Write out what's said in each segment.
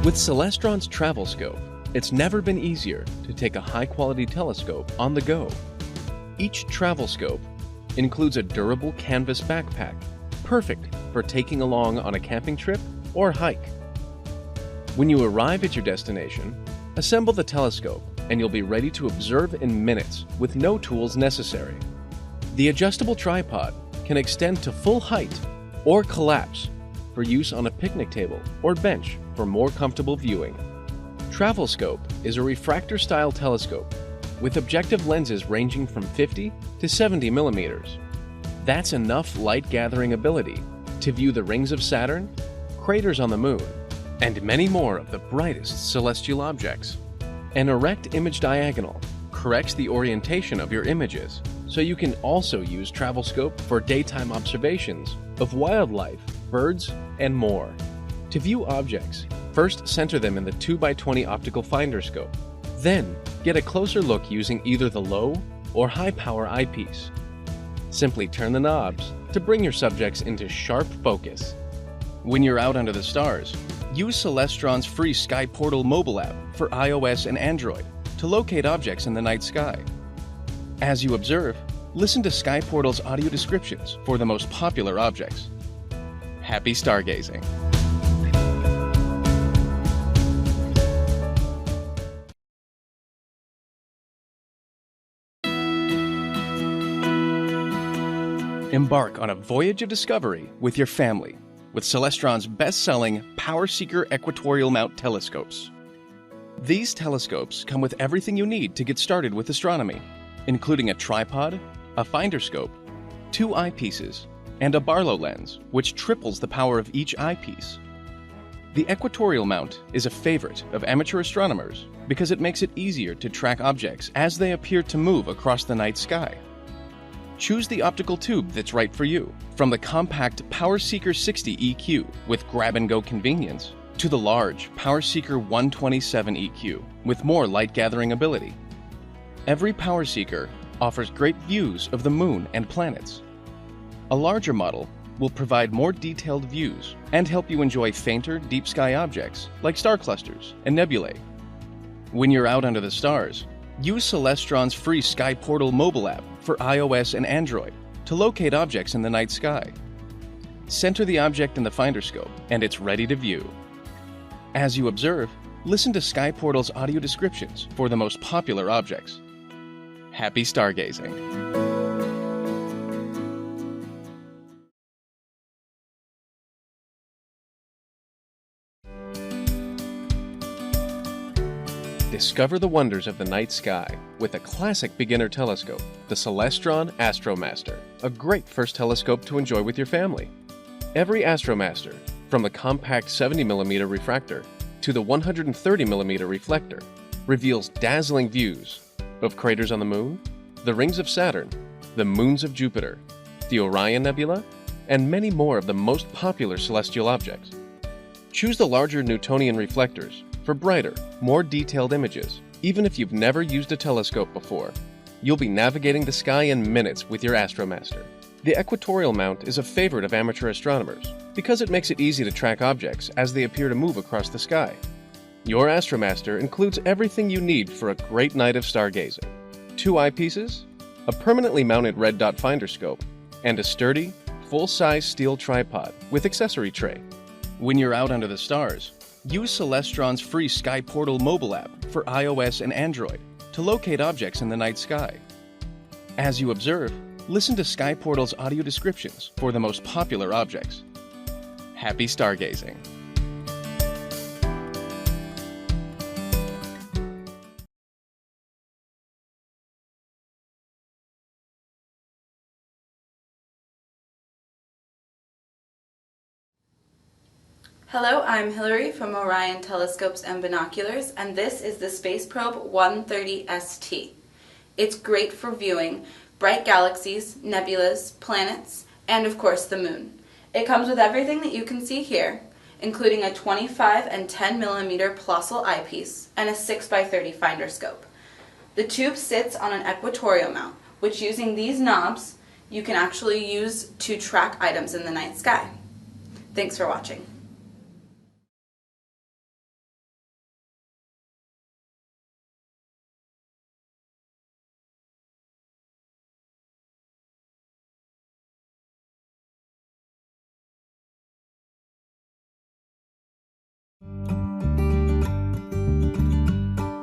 With Celestron's travel scope, it's never been easier to take a high-quality telescope on the go. Each travel scope includes a durable canvas backpack, perfect for taking along on a camping trip or hike. When you arrive at your destination, assemble the telescope and you'll be ready to observe in minutes with no tools necessary. The adjustable tripod can extend to full height or collapse for use on a picnic table or bench for more comfortable viewing. Travel Scope is a refractor-style telescope with objective lenses ranging from 50 to 70 millimeters. That's enough light-gathering ability to view the rings of Saturn, craters on the Moon, and many more of the brightest celestial objects. An erect image diagonal corrects the orientation of your images, so you can also use Travel Scope for daytime observations of wildlife, birds, and more. To view objects, first center them in the 2x20 optical finder scope. Then, get a closer look using either the low or high power eyepiece. Simply turn the knobs to bring your subjects into sharp focus. When you're out under the stars, use Celestron's free Sky Portal mobile app for iOS and Android to locate objects in the night sky. As you observe, listen to Sky Portal's audio descriptions for the most popular objects. Happy stargazing! Embark on a voyage of discovery with your family with Celestron's best-selling PowerSeeker equatorial mount telescopes. These telescopes come with everything you need to get started with astronomy, including a tripod, a finder scope, 2 eyepieces, and a Barlow lens, which triples the power of each eyepiece. The equatorial mount is a favorite of amateur astronomers because it makes it easier to track objects as they appear to move across the night sky. Choose the optical tube that's right for you, from the compact PowerSeeker 60 EQ with grab-and-go convenience to the large PowerSeeker 127 EQ with more light-gathering ability. Every PowerSeeker offers great views of the Moon and planets. A larger model will provide more detailed views and help you enjoy fainter deep sky objects like star clusters and nebulae. When you're out under the stars, use Celestron's free Sky Portal mobile app for iOS and Android to locate objects in the night sky. Center the object in the finder scope and it's ready to view. As you observe, listen to Sky Portal's audio descriptions for the most popular objects. Happy stargazing! Discover the wonders of the night sky with a classic beginner telescope, the Celestron AstroMaster, a great first telescope to enjoy with your family. Every AstroMaster, from the compact 70mm refractor to the 130mm reflector, reveals dazzling views of craters on the Moon, the rings of Saturn, the moons of Jupiter, the Orion Nebula, and many more of the most popular celestial objects. Choose the larger Newtonian reflectors for brighter, more detailed images. Even if you've never used a telescope before, you'll be navigating the sky in minutes with your AstroMaster. The equatorial mount is a favorite of amateur astronomers because it makes it easy to track objects as they appear to move across the sky. Your AstroMaster includes everything you need for a great night of stargazing: 2 eyepieces, a permanently mounted red dot finder scope, and a sturdy, full-size steel tripod with accessory tray. When you're out under the stars, use Celestron's free Sky Portal mobile app for iOS and Android to locate objects in the night sky. As you observe, listen to Sky Portal's audio descriptions for the most popular objects. Happy stargazing! Hello, I'm Hillary from Orion Telescopes and Binoculars, and this is the SpaceProbe 130 ST. It's great for viewing bright galaxies, nebulas, planets, and of course the Moon. It comes with everything that you can see here, including a 25 and 10mm Plossl eyepiece and a 6x30 finder scope. The tube sits on an equatorial mount, which using these knobs you can actually use to track items in the night sky. Thanks for watching.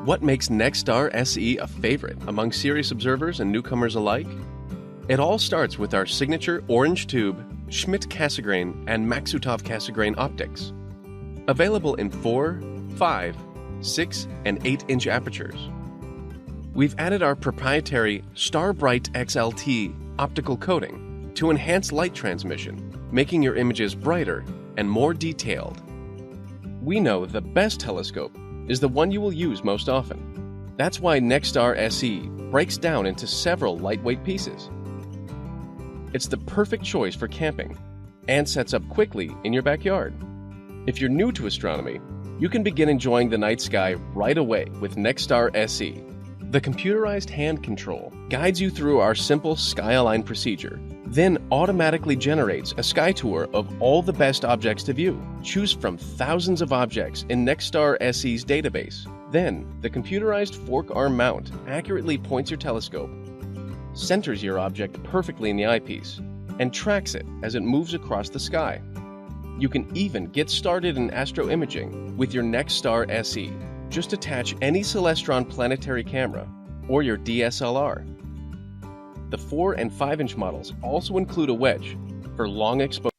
What makes NexStar SE a favorite among serious observers and newcomers alike? It all starts with our signature orange tube, Schmidt-Cassegrain, and Maksutov-Cassegrain optics. Available in 4, 5, 6, and 8-inch apertures. We've added our proprietary Starbright XLT optical coating to enhance light transmission, making your images brighter and more detailed. We know the best telescope is the one you will use most often. That's why NexStar SE breaks down into several lightweight pieces. It's the perfect choice for camping and sets up quickly in your backyard. If you're new to astronomy, you can begin enjoying the night sky right away with NexStar SE. The computerized hand control guides you through our simple sky align procedure, then automatically generates a sky tour of all the best objects to view. Choose from thousands of objects in NexStar SE's database. Then, the computerized fork arm mount accurately points your telescope, centers your object perfectly in the eyepiece, and tracks it as it moves across the sky. You can even get started in astroimaging with your NexStar SE. Just attach any Celestron planetary camera or your DSLR. The 4 and 5-inch models also include a wedge for long exposure.